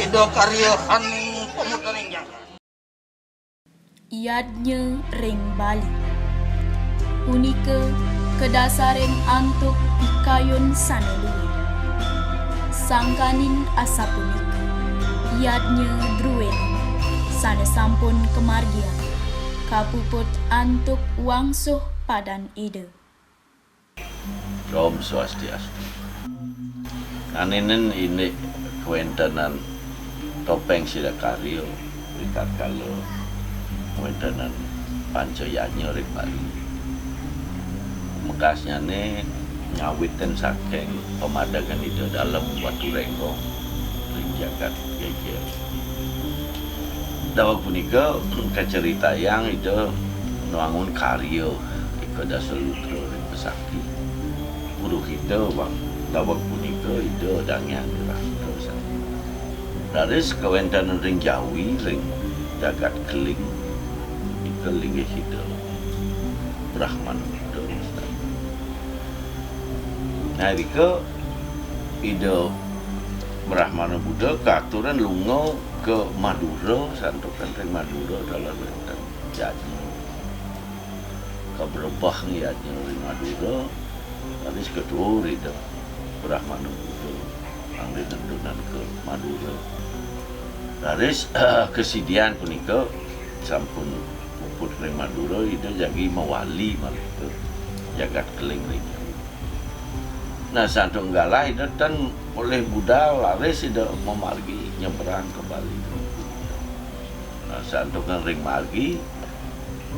sida karya haning pemutaring jagat. Iadnya ring Bali. Punika kedasaren antuk pikayun saneluwi. Sangkanin asa punika. Iadnya druwen sane sampun kemargian. Kapuput antuk wangsuh padan ide. Om Swastiastu. Aninen ini kewentenan topeng Sidakaryo rikat kalau kewentenan Pancayanyo ring Bali. Mekasnya nih ngawitin saking pemadangan itu dalam Watu Renggong ring jagat geger. Dawak punika kecerita yang itu nuangun karyo iko dasalutro ring pesakti. Buruh itu bang dawak punika itu dangyang dirasa. Dari kewentenan ring Jawi ring jagat keling iko linggih itu Brahman itu. Nah iko ide Brahmana Buddha keaturan lungo ke Madura, santukan ring Madura dalam wenten Yajna. Keberubah Yajna ring Madura, habis kedua ide Brahmana Buddha ang dinentunan ke Madura. Dari kesidian punika sampun puput ring Madura ide jadi mawali mereka jagat keling ring. Nah santung galah itu kan oleh Buddha laris itu memargi nyeberang ke Bali. Nah santung ring margi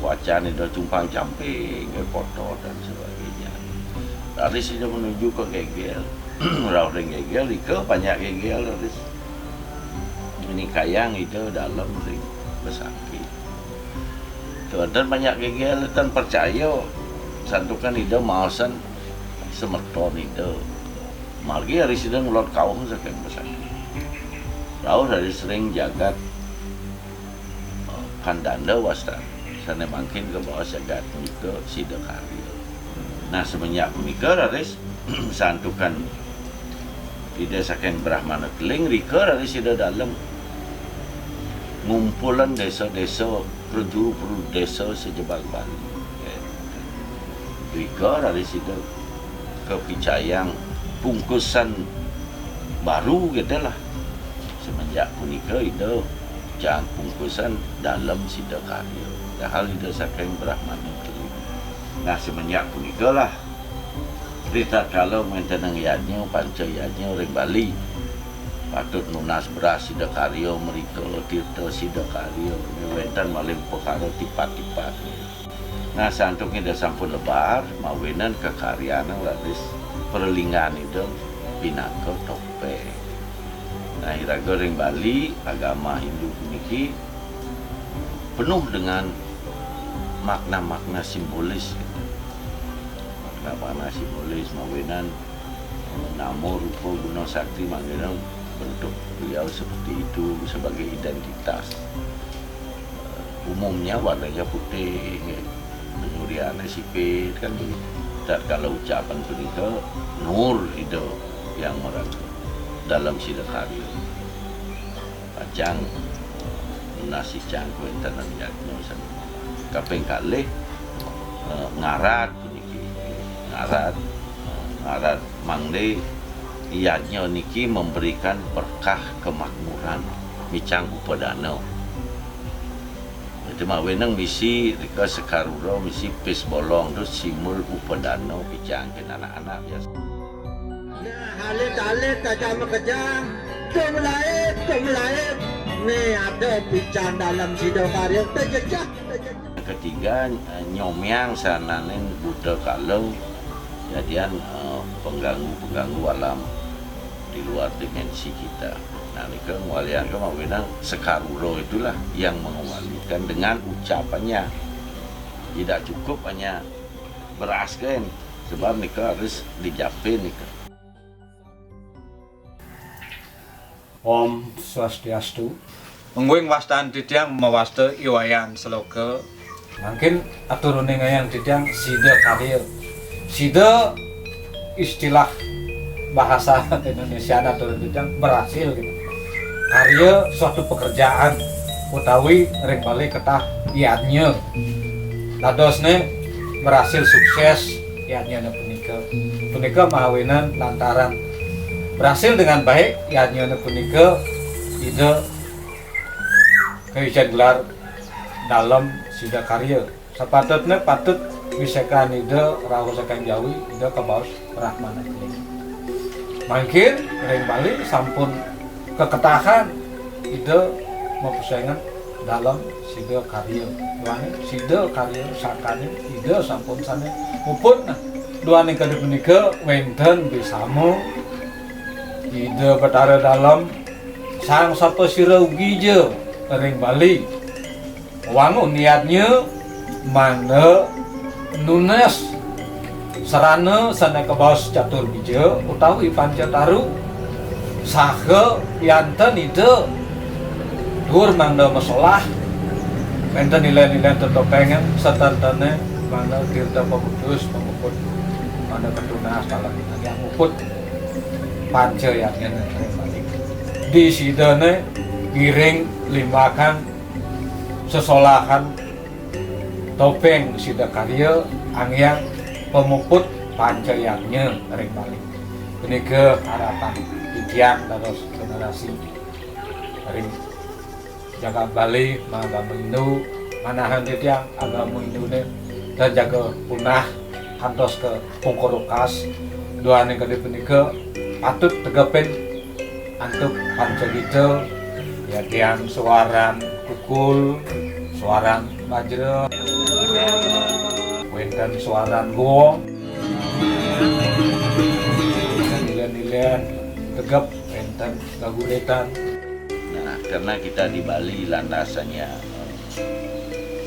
wacan itu cumpang camping ke kotor dan sebagainya. Laris itu menuju ke Gegel, rau ring Gegel itu banyak Gegel laris. Ini kayang itu dalam ring Besaki. Dan banyak Gegel dan percaya santukan itu mausan semerton itu margi hari sedang ngelot kawang saking besar. Lalu dari sering jagat Kandanda wasta sana makin ke bawah jagat itu Sidakaryo. Nah semenjak menikah dari santukan tidak saking Brahmana keling rika dari sida dalam ngumpulan desa-desa perjuru desa sejebal Bali. Rika dari sida kepercayaan bungkusan baru gitu lah semenjak punika itu jangan bungkusan dalam Sidakaryo hal itu saking Brahmana keling. Nah semenjak punika lah cerita kalau mentenang Yajna Pancayanya ring Bali patut nunas beras Sidakaryo mereka tirta Sidakaryo wenten maling perkara tipat-tipat. Nah santuk ini sampun lebar mawinan kekaryaan laris perlingan itu pinaka topeng. Nah iraga ring Bali agama Hindu niki penuh dengan makna-makna simbolis. Makna-makna simbolis mawinan namo rupa guna sakti mawinan bentuk beliau seperti itu sebagai identitas. Umumnya warnanya putih. Penyurian sipit kan dan kalau ucapan punika nur itu yang merangkul dalam Sidakaryo pacang nasi cangku entanan Yajna kaping kalih ngarat puniki ngarat mangde Yajna niki memberikan berkah kemakmuran micang upadana. Cuma wenang misi rika sekaruro misi pis bolong terus simul upadano picangkin anak-anak biasa. Nah halit tajam kejam kemelaib nih ada picang dalam Sidakaryo terjejak. Ketiga nyomyang sananin Buddha kalau jadian pengganggu alam di luar dimensi kita. Nah, ini kewalian kemauan sekaruro itulah yang mengawalikan dengan ucapannya. Tidak cukup hanya berasken, sebab nikah harus dijapin nikah. Om Swastiastu. Ngwing wastan tidiang mawasta iwayan seloka. Mungkin aturuning yang tidiang Sidakaryo. Sida istilah bahasa Indonesia atau tidiang berhasil gitu. karya suatu pekerjaan utawi ring balik ketah iadnya dadosne berhasil sukses iadnya punika mahawinan lantaran berhasil dengan baik iadnya punika ide kewijan gelar dalam sida karya sepatutnya patut wisekan ide rawasakan jawi ide kebaus rahmana mungkin ring balik sampun keketahan ide mempersaingan dalam sida karya duane sida karya sakane ide sampun sane upun duane kadhe punika wenten bisamo ide betara dalam sang sapa sira ugi je ring bali wangun niatnya mana nunes sarana sana kebaos catur bija utawi pancataru saha yanten ide dur mangda masalah enten nilai-nilai tertopengan setantane mana tirta pemudus pemuput mana ketunas dalam yang uput panca yang balik di sidane giring limakan sesolahan topeng sida karya angyang pemuput panca yangnya ring balik ini ke harapan titian terus generasi ring jaga Bali agama Hindu manahan titian agama Hindu dan jaga punah kantos ke pungkurukas doane kali punika patut tegepin antuk panca gitu ya tiang suaran kukul suaran bajra wenten suaran gong nilai-nilai tegap wenten gaguletan. Nah, karena kita di Bali landasannya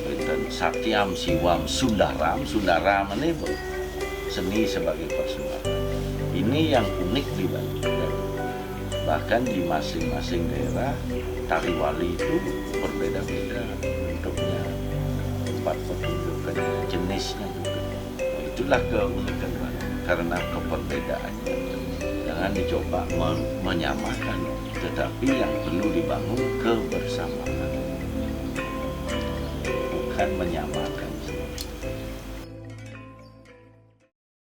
wenten satyam siwam sundaram ini seni sebagai persembahan. Ini yang unik di Bali. Bahkan di masing-masing daerah tari wali itu berbeda-beda bentuknya, tempat pertunjukannya, jenisnya juga. Itulah keunikan Bali karena keperbedaannya. Jangan dicoba menyamakan, tetapi yang perlu dibangun kebersamaan, bukan menyamakan.